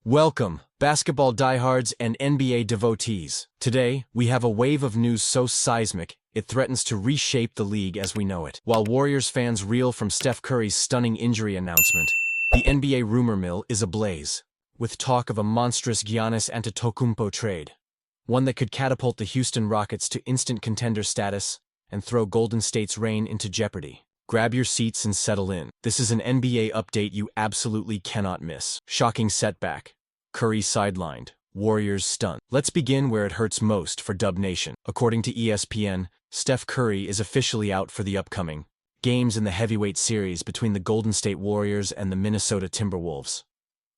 Welcome, basketball diehards and NBA devotees. Today, we have a wave of news so seismic, it threatens to reshape the league as we know it. While Warriors fans reel from Steph Curry's stunning injury announcement, the NBA rumor mill is ablaze, with talk of a monstrous Giannis Antetokounmpo trade, one that could catapult the Houston Rockets to instant contender status and throw Golden State's reign into jeopardy. Grab your seats and settle in. This is an NBA update you absolutely cannot miss. Shocking setback. Curry sidelined. Warriors stunned. Let's begin where it hurts most for Dub Nation. According to ESPN, Steph Curry is officially out for the upcoming games in the heavyweight series between the Golden State Warriors and the Minnesota Timberwolves.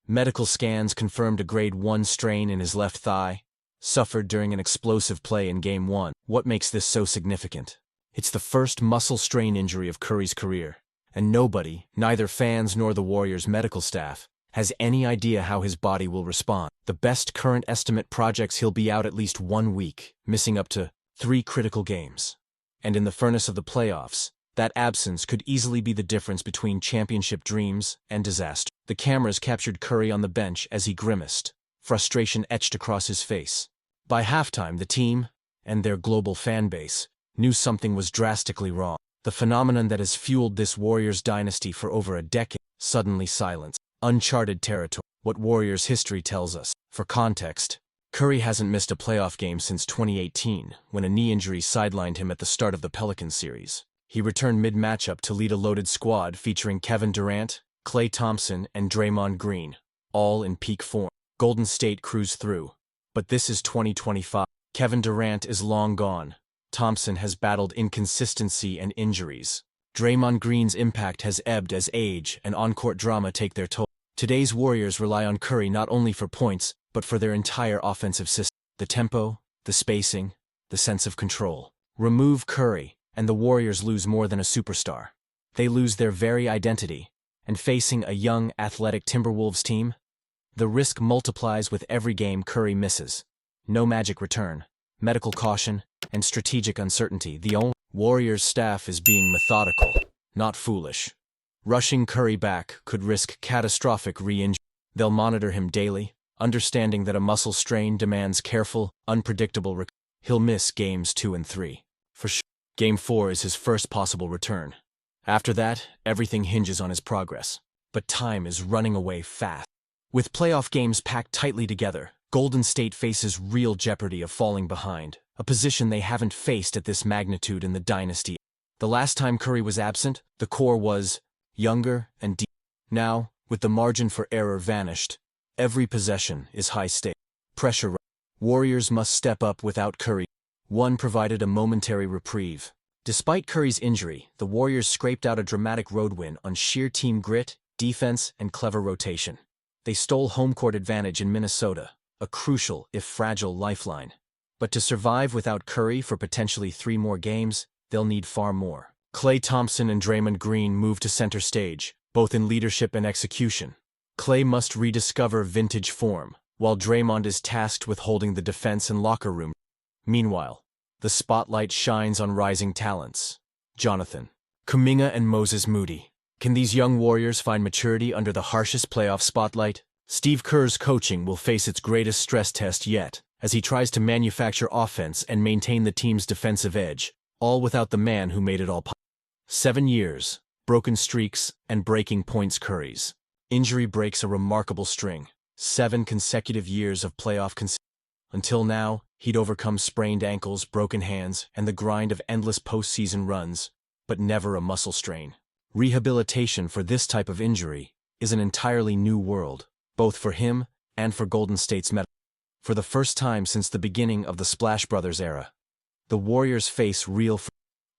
Medical scans confirmed a grade 1 strain in his left thigh, suffered during an explosive play in Game 1. What makes this so significant? It's the first muscle strain injury of Curry's career, and nobody, neither fans nor the Warriors' medical staff, has any idea how his body will respond. The best current estimate projects he'll be out at least 1 week, missing up to 3 critical games. And in the furnace of the playoffs, that absence could easily be the difference between championship dreams and disaster. The cameras captured Curry on the bench as he grimaced, frustration etched across his face. By halftime, the team, and their global fan base, knew something was drastically wrong. The phenomenon that has fueled this Warriors dynasty for over a decade, suddenly silenced. Uncharted territory. What Warriors history tells us. For context, Curry hasn't missed a playoff game since 2018, when a knee injury sidelined him at the start of the Pelicans series. He returned mid-matchup to lead a loaded squad featuring Kevin Durant, Klay Thompson, and Draymond Green, all in peak form. Golden State cruised through. But this is 2025. Kevin Durant is long gone. Thompson has battled inconsistency and injuries. Draymond Green's impact has ebbed as age and on-court drama take their toll. Today's Warriors rely on Curry not only for points, but for their entire offensive system. The tempo, the spacing, the sense of control. Remove Curry, and the Warriors lose more than a superstar. They lose their very identity, and facing a young, athletic Timberwolves team, the risk multiplies with every game Curry misses. No magic return, medical caution, and strategic uncertainty. The only Warriors staff is being methodical, not foolish. Rushing Curry back could risk catastrophic re-injury. They'll monitor him daily, understanding that a muscle strain demands careful, unpredictable recovery. He'll miss games 2 and 3. For sure. Game 4 is his first possible return. After that, everything hinges on his progress. But time is running away fast. With playoff games packed tightly together, Golden State faces real jeopardy of falling behind, a position they haven't faced at this magnitude in the dynasty. The last time Curry was absent, the core was younger and deep. Now, with the margin for error vanished, every possession is high stake. Pressure. Warriors must step up without Curry. One provided a momentary reprieve. Despite Curry's injury, the Warriors scraped out a dramatic road win on sheer team grit, defense, and clever rotation. They stole home court advantage in Minnesota, a crucial, if fragile, lifeline. But to survive without Curry for potentially 3 more games, they'll need far more. Klay Thompson and Draymond Green move to center stage, both in leadership and execution. Klay must rediscover vintage form, while Draymond is tasked with holding the defense and locker room. Meanwhile, the spotlight shines on rising talents. Jonathan, Kuminga, and Moses Moody. Can these young Warriors find maturity under the harshest playoff spotlight? Steve Kerr's coaching will face its greatest stress test yet, as he tries to manufacture offense and maintain the team's defensive edge, all without the man who made it all possible. 7 years, broken streaks, and breaking points. Curry's injury breaks a remarkable string. 7 consecutive years of playoff consistency. Until now, he'd overcome sprained ankles, broken hands, and the grind of endless postseason runs, but never a muscle strain. Rehabilitation for this type of injury is an entirely new world, both for him and for Golden State's medical. For the first time since the beginning of the Splash Brothers era, the Warriors face real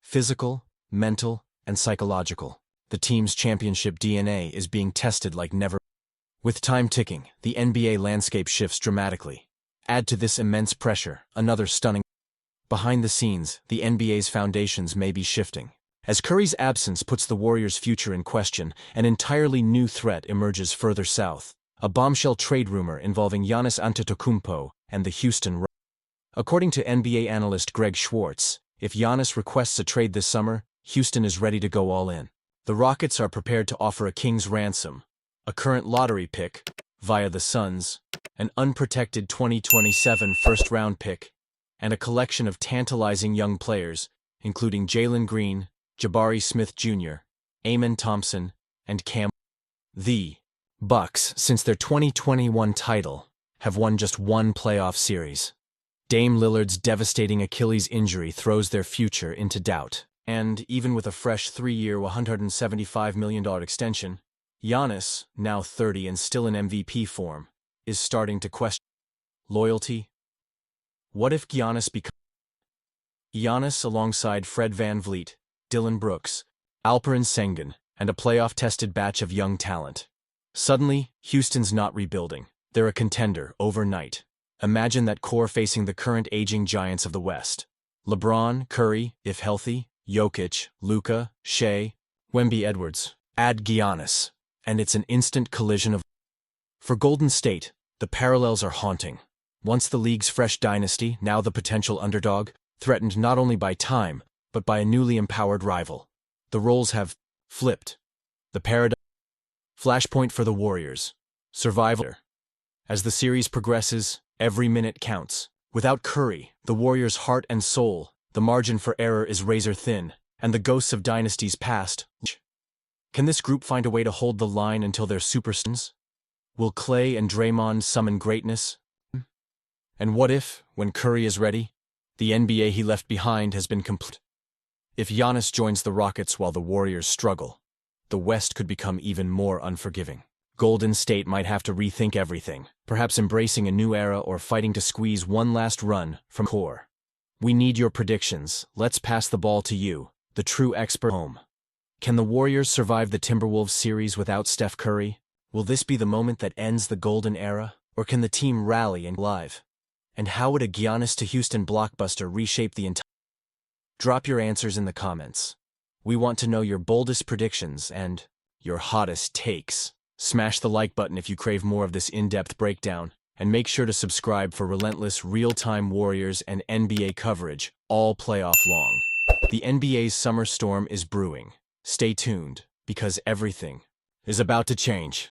physical, mental, and psychological. The team's championship DNA is being tested like never. With time ticking, the NBA landscape shifts dramatically. Add to this immense pressure another stunning. Behind the scenes, the NBA's foundations may be shifting. As Curry's absence puts the Warriors' future in question, an entirely new threat emerges further south. A bombshell trade rumor involving Giannis Antetokounmpo and the Houston Rockets. According to NBA analyst Greg Schwartz, if Giannis requests a trade this summer, Houston is ready to go all in. The Rockets are prepared to offer a king's ransom, a current lottery pick, via the Suns, an unprotected 2027 first-round pick, and a collection of tantalizing young players, including Jalen Green, Jabari Smith Jr., Amen Thompson, and Cam. The Bucks, since their 2021 title, have won just one playoff series. Dame Lillard's devastating Achilles injury throws their future into doubt. And even with a fresh 3-year, $175 million extension, Giannis, now 30 and still in MVP form, is starting to question loyalty. What if Giannis becomes Giannis alongside Fred VanVleet, Dillon Brooks, Alperen Sengun, and a playoff-tested batch of young talent? Suddenly, Houston's not rebuilding. They're a contender overnight. Imagine that core facing the current aging giants of the West. LeBron, Curry, if healthy, Jokic, Luka, Shai, Wemby Edwards. Add Giannis, and it's an instant collision of... For Golden State, the parallels are haunting. Once the league's fresh dynasty, now the potential underdog, threatened not only by time, but by a newly empowered rival. The roles have flipped. The paradigm... Flashpoint for the Warriors. Survival. As the series progresses, every minute counts. Without Curry, the Warriors' heart and soul, the margin for error is razor thin, and the ghosts of dynasties past. Can this group find a way to hold the line until they're superstars? Will Clay and Draymond summon greatness? And what if, when Curry is ready, the NBA he left behind has been complete? If Giannis joins the Rockets while the Warriors struggle, the West could become even more unforgiving. Golden State might have to rethink everything, perhaps embracing a new era or fighting to squeeze one last run from core. We need your predictions. Let's pass the ball to you, the true expert home. Can the Warriors survive the Timberwolves series without Steph Curry? Will this be the moment that ends the golden era? Or can the team rally and live? And how would a Giannis to Houston blockbuster reshape the entire... Drop your answers in the comments. We want to know your boldest predictions and your hottest takes. Smash the like button if you crave more of this in-depth breakdown, and make sure to subscribe for relentless real-time Warriors and NBA coverage all playoff long. The NBA's summer storm is brewing. Stay tuned, because everything is about to change.